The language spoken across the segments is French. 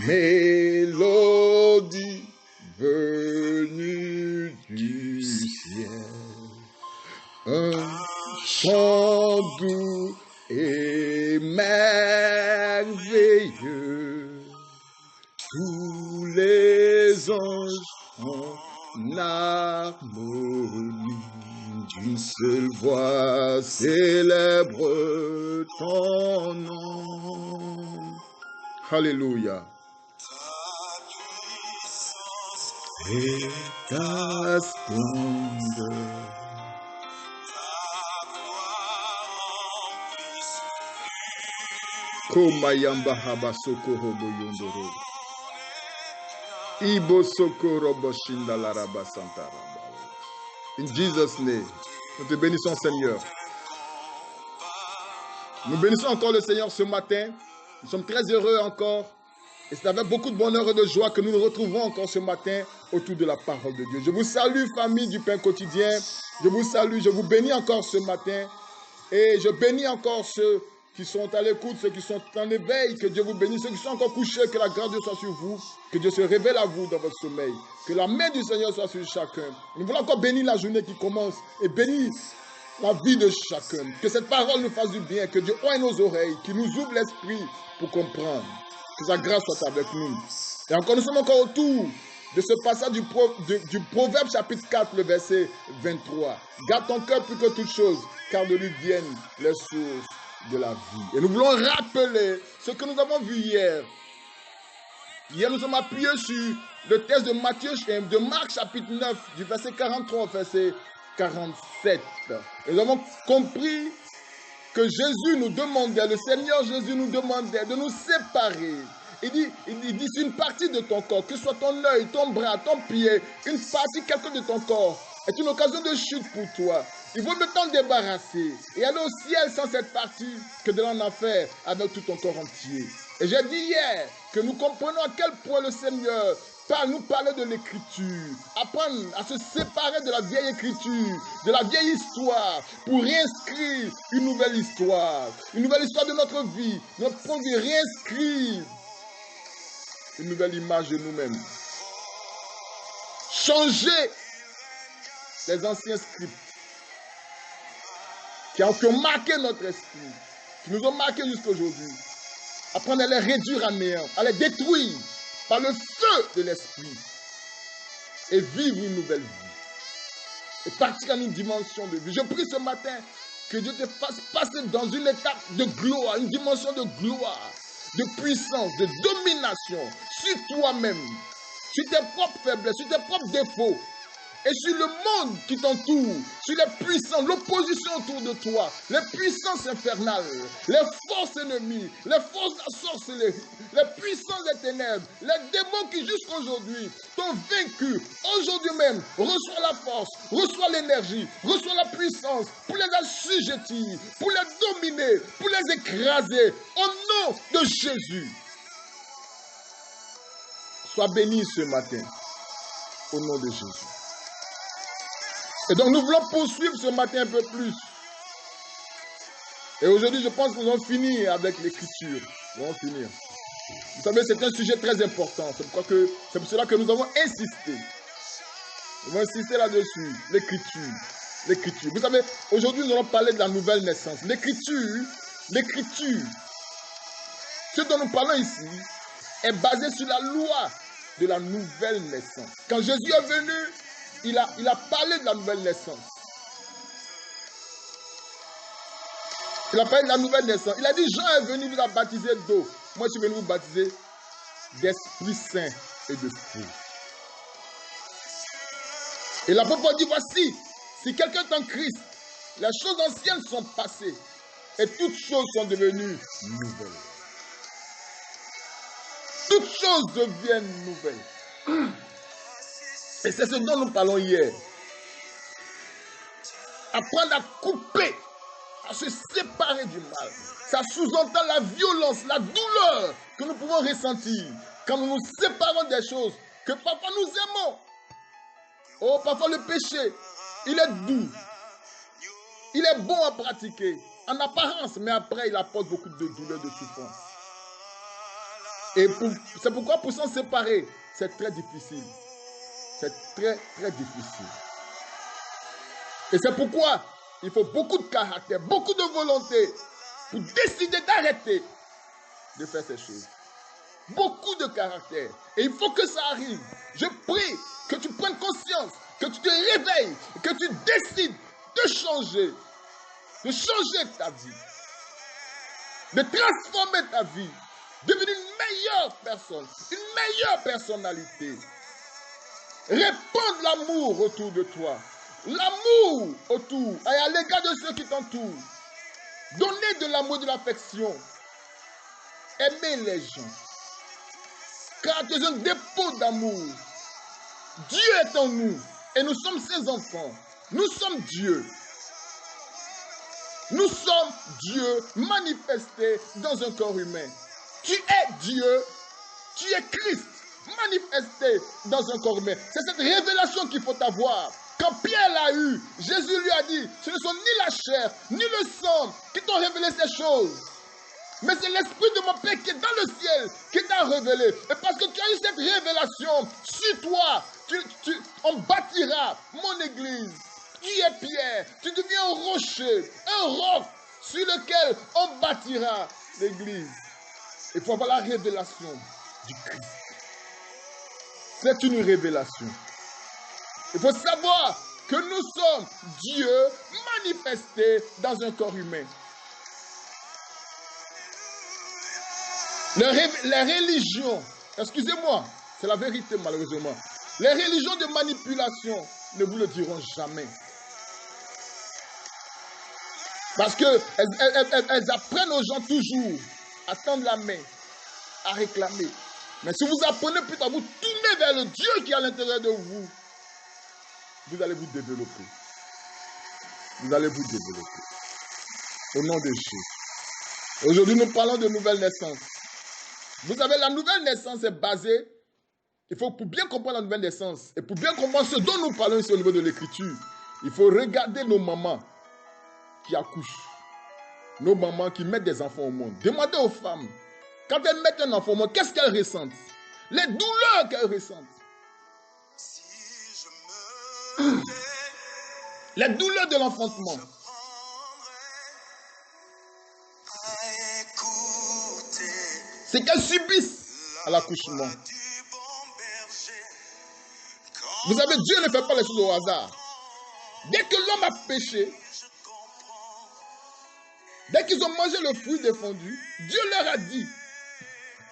mélodie venue du ciel, un chant doux et merveilleux, tous les anges en harmonie, d'une seule voix célèbre ton nom. Alléluia. Et ta splendeur, Komayamba haba sokoro boyondoro, Ibo sokoro boshinda laraba santaraba. In Jesus' name, nous te bénissons Seigneur. Nous bénissons encore le Seigneur ce matin. Nous sommes très heureux encore. Et c'est avec beaucoup de bonheur et de joie que nous nous retrouvons encore ce matin autour de la parole de Dieu. Je vous salue, famille du pain quotidien. Je vous salue, je vous bénis encore ce matin. Et je bénis encore ceux qui sont à l'écoute, ceux qui sont en éveil. Que Dieu vous bénisse. Ceux qui sont encore couchés, que la grâce de Dieu soit sur vous. Que Dieu se révèle à vous dans votre sommeil. Que la main du Seigneur soit sur chacun. Nous voulons encore bénir la journée qui commence et bénir la vie de chacun. Que cette parole nous fasse du bien. Que Dieu ouvre nos oreilles, qu'il nous ouvre l'esprit pour comprendre. Que sa grâce soit avec nous. Et encore, nous sommes encore autour de ce passage du Proverbe chapitre 4, le verset 23. Garde ton cœur plus que toute chose, car de lui viennent les sources de la vie. Et nous voulons rappeler ce que nous avons vu hier. Hier, nous sommes appuyés sur le texte de Marc chapitre 9, du verset 43 au verset 47. Et nous avons compris que Jésus nous demandait, le Seigneur Jésus nous demandait de nous séparer. Il dit, c'est une partie de ton corps, que ce soit ton œil, ton bras, ton pied, une partie, quelque de ton corps, est une occasion de chute pour toi. Il vaut mieux t'en débarrasser et aller au ciel sans cette partie que de l'en enfer avec tout ton corps entier. Et j'ai dit hier que nous comprenons à quel point le Seigneur nous parlait de l'écriture, apprendre à se séparer de la vieille écriture, de la vieille histoire, pour réinscrire une nouvelle histoire de notre vie, notre point de vue, réinscrire une nouvelle image de nous-mêmes. Changer les anciens scripts qui ont marqué notre esprit, qui nous ont marqué jusqu'à aujourd'hui. Apprendre à les réduire à néant, à les détruire par le feu de l'esprit et vivre une nouvelle vie. Et partir en une dimension de vie. Je prie ce matin que Dieu te fasse passer dans une étape de gloire, une dimension de gloire, de puissance, de domination sur toi-même, sur tes propres faiblesses, sur tes propres défauts et sur le monde qui t'entoure, sur les puissances, l'opposition autour de toi, les puissances infernales, les forces ennemies, les forces de la sorcellerie, les puissances des ténèbres, les démons qui jusqu'à aujourd'hui t'ont vaincu. Aujourd'hui même, reçois la force, reçois l'énergie, reçois la puissance pour les assujettir, pour les dominer, pour les écraser, au nom de Jésus. Sois béni ce matin, au nom de Jésus. Et donc nous voulons poursuivre ce matin un peu plus. Et aujourd'hui, je pense que nous allons finir avec l'écriture. Nous allons finir. Vous savez, c'est un sujet très important. C'est pour cela que nous avons insisté. Nous avons insisté là-dessus. L'écriture. L'écriture. Vous savez, aujourd'hui, nous allons parler de la nouvelle naissance. L'écriture, ce dont nous parlons ici, est basé sur la loi de la nouvelle naissance. Quand Jésus est venu, il a parlé de la nouvelle naissance. Il a parlé de la nouvelle naissance. Il a dit, Jean est venu vous a baptisé d'eau. Moi, je suis venu vous baptiser d'Esprit Saint et de feu. Et l'apôtre dit, voici, si quelqu'un est en Christ, les choses anciennes sont passées et toutes choses sont devenues nouvelles. Toutes choses deviennent nouvelles. Et c'est ce dont nous parlons hier. Apprendre à couper, à se séparer du mal. Ça sous-entend la violence, la douleur que nous pouvons ressentir quand nous nous séparons des choses que parfois nous aimons. Oh, parfois le péché, il est doux. Il est bon à pratiquer, en apparence, mais après il apporte beaucoup de douleur, de souffrance. Et c'est pourquoi pour s'en séparer, c'est très difficile. C'est très, très difficile. Et c'est pourquoi il faut beaucoup de caractère, beaucoup de volonté pour décider d'arrêter de faire ces choses. Beaucoup de caractère. Et il faut que ça arrive. Je prie que tu prennes conscience, que tu te réveilles, que tu décides de changer ta vie, de transformer ta vie, devenir une meilleure personne, une meilleure personnalité. Répandre l'amour autour de toi, l'amour autour et à l'égard de ceux qui t'entourent. Donner de l'amour, de l'affection. Aimer les gens. Car tu es un dépôt d'amour. Dieu est en nous et nous sommes ses enfants. Nous sommes Dieu. Nous sommes Dieu manifesté dans un corps humain. Tu es Dieu, tu es Christ manifesté dans un corps humain. C'est cette révélation qu'il faut avoir. Quand Pierre l'a eu, Jésus lui a dit, ce ne sont ni la chair, ni le sang qui t'ont révélé ces choses. Mais c'est l'Esprit de mon Père qui est dans le ciel qui t'a révélé. Et parce que tu as eu cette révélation sur toi, on bâtira mon église. Tu es Pierre, tu deviens un rocher, un roc sur lequel on bâtira l'église. Il faut avoir la révélation du Christ. C'est une révélation. Il faut savoir que nous sommes Dieu manifesté dans un corps humain. Les religions, excusez-moi, c'est la vérité malheureusement. Les religions de manipulation ne vous le diront jamais. Parce qu'elles apprennent aux gens toujours à tendre la main, à réclamer. Mais si vous apprenez plutôt à vous tourner vers le Dieu qui est à l'intérieur de vous, vous allez vous développer. Vous allez vous développer. Au nom de Jésus. Aujourd'hui, nous parlons de nouvelle naissance. Vous savez, la nouvelle naissance est basée, il faut pour bien comprendre la nouvelle naissance, et pour bien comprendre ce dont nous parlons ici au niveau de l'écriture, il faut regarder nos mamans qui accouchent, nos mamans qui mettent des enfants au monde. Demandez aux femmes, quand elles mettent un enfant au monde, qu'est-ce qu'elles ressentent? Les douleurs qu'elles ressentent. Les douleurs de l'enfantement. C'est qu'elles subissent à l'accouchement. Vous savez, Dieu ne fait pas les choses au hasard. Dès que l'homme a péché, dès qu'ils ont mangé le fruit défendu, Dieu leur a dit,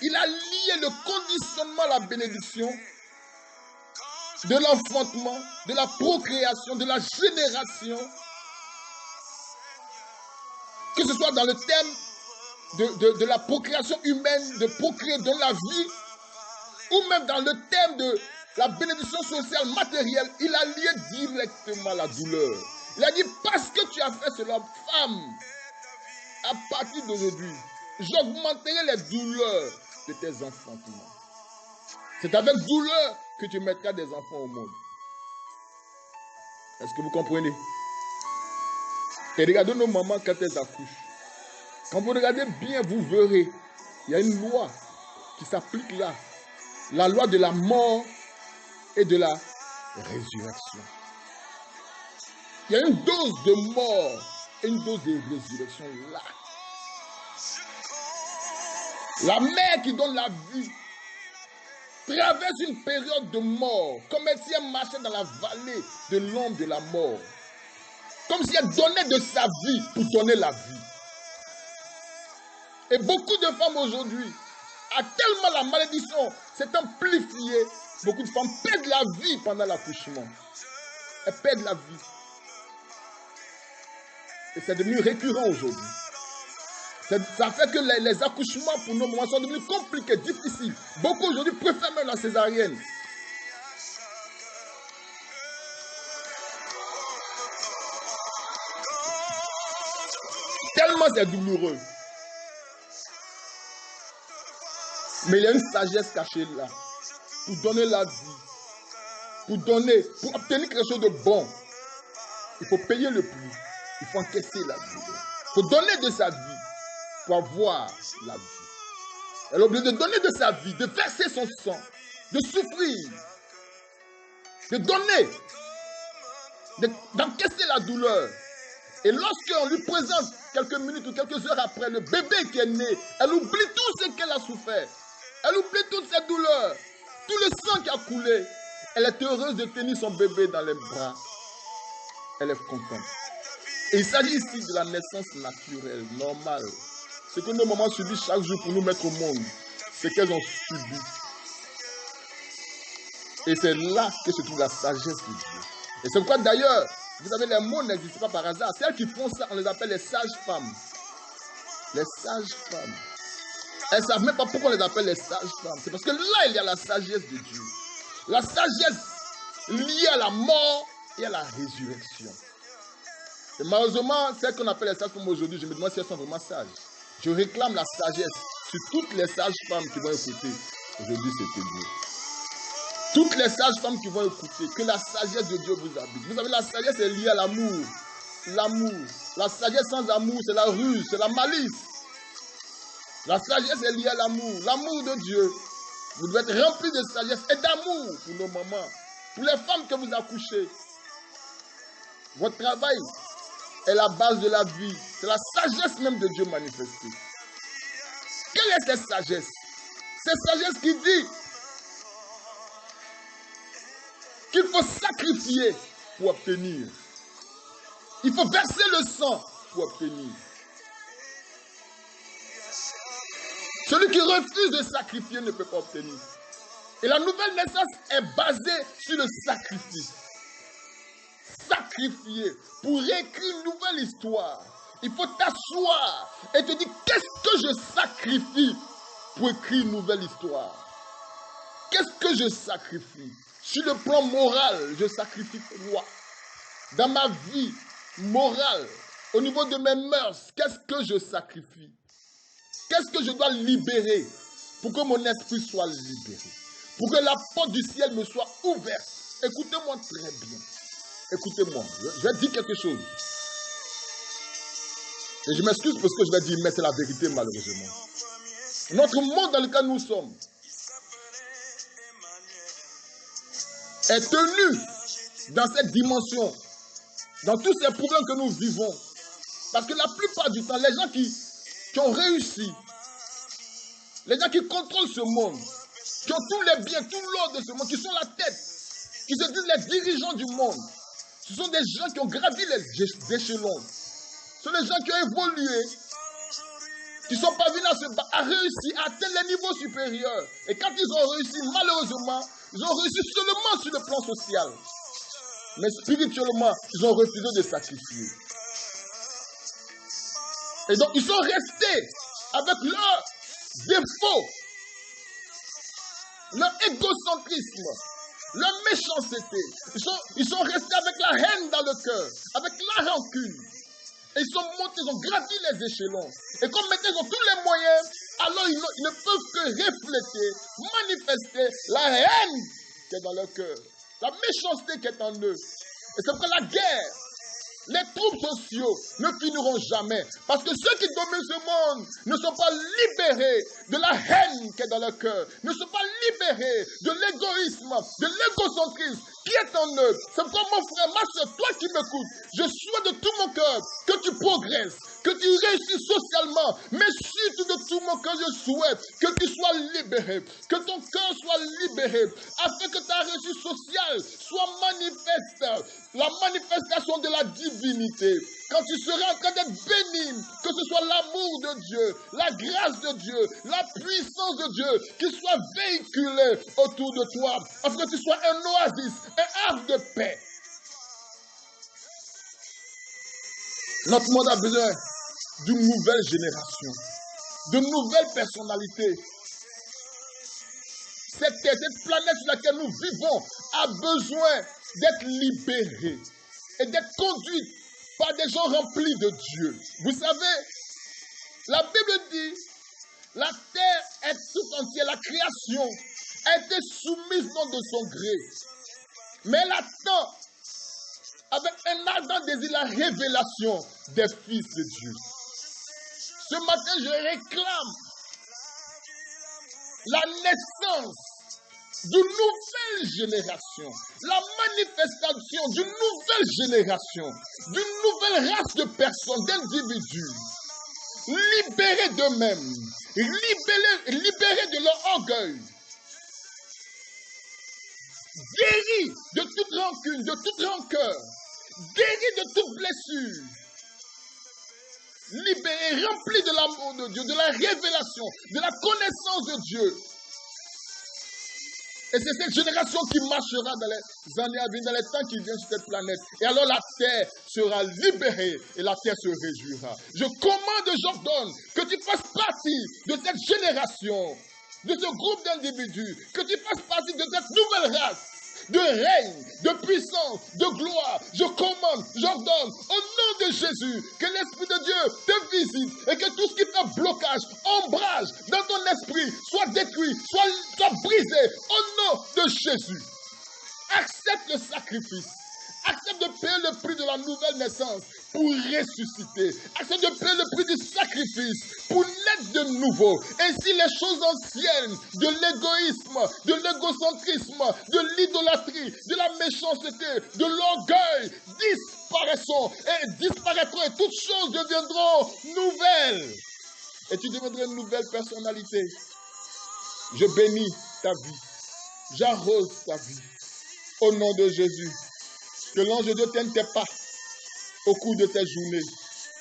il a lié le conditionnement à la bénédiction de l'enfantement, de la procréation, de la génération, que ce soit dans le thème de la procréation humaine, de procréer dans la vie, ou même dans le thème de la bénédiction sociale matérielle, il a lié directement la douleur. Il a dit, parce que tu as fait cela, femme, à partir d'aujourd'hui, j'augmenterai les douleurs de tes enfantements. C'est avec douleur que tu mettras des enfants au monde. Est-ce que vous comprenez? Et regardez nos mamans quand elles accouchent. Quand vous regardez bien, vous verrez, il y a une loi qui s'applique là. La loi de la mort et de la résurrection. Il y a une dose de mort et une dose de résurrection là. La mère qui donne la vie traverse une période de mort, comme si elle marchait dans la vallée de l'ombre de la mort. Comme si elle donnait de sa vie pour donner la vie. Et beaucoup de femmes aujourd'hui, à tellement la malédiction s'est amplifiée, beaucoup de femmes perdent la vie pendant l'accouchement. Elles perdent la vie. Et c'est devenu récurrent aujourd'hui. Ça fait que les accouchements pour nos mamans sont devenus compliqués, difficiles. Beaucoup aujourd'hui préfèrent même la césarienne. Tellement c'est douloureux. Mais il y a une sagesse cachée là. Pour donner la vie. Pour obtenir quelque chose de bon. Il faut payer le prix. Il faut encaisser la vie. Il faut donner de sa vie pour avoir la vie. Elle est obligée de donner de sa vie, de verser son sang, de souffrir, de donner, d'encaisser la douleur. Et lorsqu'on lui présente quelques minutes ou quelques heures après le bébé qui est né, elle oublie tout ce qu'elle a souffert. Elle oublie toutes ses douleurs, tout le sang qui a coulé. Elle est heureuse de tenir son bébé dans les bras. Elle est contente. Et il s'agit ici de la naissance naturelle, normale. Ce que nos mamans subissent chaque jour pour nous mettre au monde, c'est qu'elles ont subi. Et c'est là que se trouve la sagesse de Dieu. Et c'est pourquoi d'ailleurs, vous savez, les mots n'existent pas par hasard. Celles qui font ça, on les appelle les sages-femmes. Les sages-femmes. Elles ne savent même pas pourquoi on les appelle les sages-femmes. C'est parce que là, il y a la sagesse de Dieu. La sagesse liée à la mort et à la résurrection. Et malheureusement, celles qu'on appelle les sages-femmes aujourd'hui, je me demande si elles sont vraiment sages. Je réclame la sagesse sur toutes les sages-femmes qui vont écouter. Aujourd'hui, c'était Dieu. Toutes les sages-femmes qui vont écouter, que la sagesse de Dieu vous habite. Vous savez, la sagesse est liée à l'amour. L'amour. La sagesse sans amour, c'est la ruse, c'est la malice. La sagesse est liée à l'amour. L'amour de Dieu. Vous devez être remplis de sagesse et d'amour pour nos mamans. Pour les femmes que vous accouchez. Votre travail est la base de la vie. C'est la sagesse même de Dieu manifestée. Quelle est cette sagesse? Cette sagesse qui dit qu'il faut sacrifier pour obtenir. Il faut verser le sang pour obtenir. Celui qui refuse de sacrifier ne peut pas obtenir. Et la nouvelle naissance est basée sur le sacrifice. Sacrifier pour écrire une nouvelle histoire. Il faut t'asseoir et te dire qu'est-ce que je sacrifie pour écrire une nouvelle histoire. Qu'est-ce que je sacrifie? Sur le plan moral, je sacrifie quoi? Dans ma vie morale, au niveau de mes mœurs, qu'est-ce que je sacrifie? Qu'est-ce que je dois libérer pour que mon esprit soit libéré? Pour que la porte du ciel me soit ouverte. Écoutez-moi très bien. Écoutez-moi, je vais dire quelque chose. Et je m'excuse pour ce que je vais dire, mais c'est la vérité malheureusement. Notre monde dans lequel nous sommes est tenu dans cette dimension, dans tous ces problèmes que nous vivons. Parce que la plupart du temps, les gens qui ont réussi, les gens qui contrôlent ce monde, qui ont tous les biens, tout l'or de ce monde, qui sont la tête, qui se disent les dirigeants du monde, ce sont des gens qui ont gravi les échelons. Ce sont des gens qui ont évolué, qui sont parvenus à réussir, à atteindre les niveaux supérieurs. Et quand ils ont réussi, malheureusement, ils ont réussi seulement sur le plan social. Mais spirituellement, ils ont refusé de sacrifier. Et donc, ils sont restés avec leurs défauts, leur égocentrisme, leur méchanceté. Ils sont restés avec la haine dans le cœur, avec la rancune. Et ils sont montés, ils ont gravi les échelons. Et comme maintenant ils ont tous les moyens, alors ils ne peuvent que refléter, manifester la haine qui est dans leur cœur, la méchanceté qui est en eux. Et c'est pourquoi la guerre, les troubles sociaux ne finiront jamais. Parce que ceux qui dominent ce monde ne sont pas libérés de la haine qui est dans leur cœur, ne sont pas libérés de l'égoïsme, de l'égocentrisme qui est en eux. C'est pourquoi mon frère, ma soeur, toi qui m'écoutes, je souhaite de tout mon cœur que tu progresses, que tu réussisses socialement, mais surtout de tout mon cœur, je souhaite que tu sois libéré, que ton cœur soit libéré, afin que ta réussite sociale soit manifeste, la manifestation de la divinité. Quand tu seras en train d'être béni, que ce soit l'amour de Dieu, la grâce de Dieu, la puissance de Dieu qui soit véhiculée autour de toi, afin que tu sois un oasis, un havre de paix. Notre monde a besoin d'une nouvelle génération, de nouvelles personnalités. Cette planète sur laquelle nous vivons a besoin d'être libérée et d'être conduite par des gens remplis de Dieu. Vous savez, la Bible dit, la terre est tout entière, la création a été soumise non de son gré. Mais elle attend avec un ardent désir la révélation des fils de Dieu. Ce matin, je réclame la naissance d'une nouvelle génération, la manifestation d'une nouvelle génération, d'une nouvelle race de personnes, d'individus, libérés d'eux-mêmes, libérés de leur orgueil, guéris de toute rancune, de toute rancœur, guéris de toute blessure, libérés, remplis de l'amour de Dieu, de la révélation, de la connaissance de Dieu. Et c'est cette génération qui marchera dans les années à venir, dans les temps qui viennent sur cette planète. Et alors la terre sera libérée et la terre se réjouira. Je commande et j'ordonne que tu fasses partie de cette génération, de ce groupe d'individus, que tu fasses partie de cette nouvelle race de règne, de puissance, de gloire. Je commande, j'ordonne, au nom de Jésus, que l'Esprit de Dieu te visite et que tout ce qui fait blocage, ombrage dans ton esprit soit détruit, soit brisé au nom de Jésus. Accepte le sacrifice. Accepte de payer le prix de la nouvelle naissance pour ressusciter. Accepte de payer le prix du sacrifice pour naître de nouveau. Ainsi les choses anciennes de l'égoïsme, de l'égocentrisme, de l'idolâtrie, de la méchanceté, de l'orgueil disparaîtront et toutes choses deviendront nouvelles. Et tu deviendras une nouvelle personnalité. Je bénis ta vie. J'arrose ta vie. Au nom de Jésus. Que l'ange de Dieu tienne tes pas au cours de tes journées.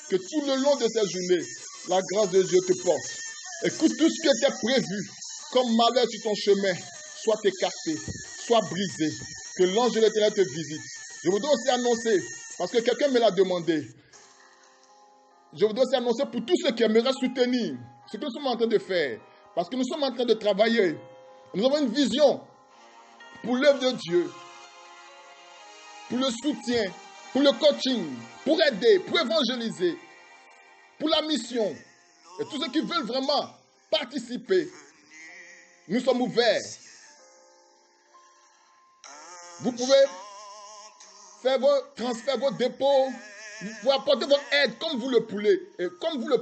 Que tout le long de tes journées, la grâce de Dieu te porte. Et que tout ce qui était prévu comme malheur sur ton chemin soit écarté, soit brisé. Que l'ange de l'Éternel te visite. Je voudrais aussi annoncer, parce que quelqu'un me l'a demandé, je voudrais aussi annoncer pour tous ceux qui aimeraient soutenir ce que nous sommes en train de faire. Parce que nous sommes en train de travailler. Nous avons une vision pour l'œuvre de Dieu. Pour le soutien, pour le coaching, pour aider, pour évangéliser, pour la mission. Et tous ceux qui veulent vraiment participer, nous sommes ouverts. Vous pouvez faire vos transferts, vos dépôts, vous pouvez apporter votre aide comme vous le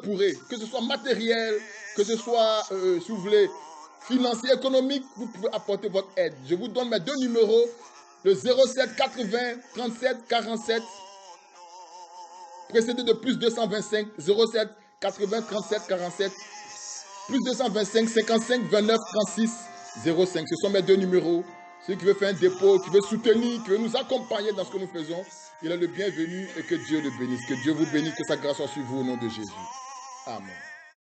pourrez, que ce soit matériel, que ce soit, si vous voulez, financier, économique, vous pouvez apporter votre aide. Je vous donne mes deux numéros. Le 07 80 37 47, précédé de plus 225, 07 80 37 47, plus 225 55 29 36 05. Ce sont mes deux numéros. Celui qui veut faire un dépôt, qui veut soutenir, qui veut nous accompagner dans ce que nous faisons, il est le bienvenu et que Dieu le bénisse. Que Dieu vous bénisse, que sa grâce soit sur vous au nom de Jésus. Amen.